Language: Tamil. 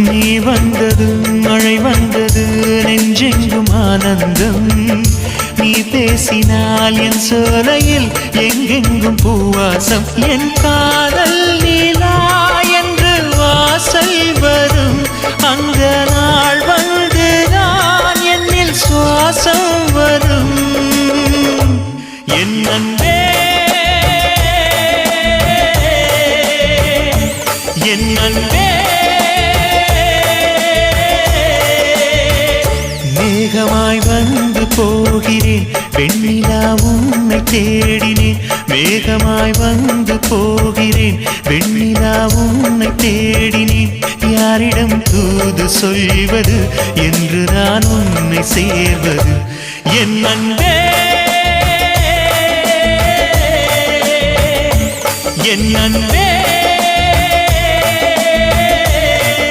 நீ வந்ததும் மழை வந்தது நெஞ்செங்கும் ஆனந்தம் நீ பேசினால் என் சோலையில் எங்கெங்கும் பூவாசம் என் காதல் நீலா என்று வாசல் வரும் அந்த நாள் வந்து நான் என்னில் சுவாசம் வரும் என் அன்பே என் அன்பே மேகமாய் வந்து போகிறேன் வெண்ணிலா உன்னை தேடினேன் மேகமாய் வந்து போகிறேன் வெண்ணிலா உன்னை தேடினேன் யாரிடம் தூது சொல்வது என்று நான் உன்னை சேர்வது என் அன்பே என் அன்பே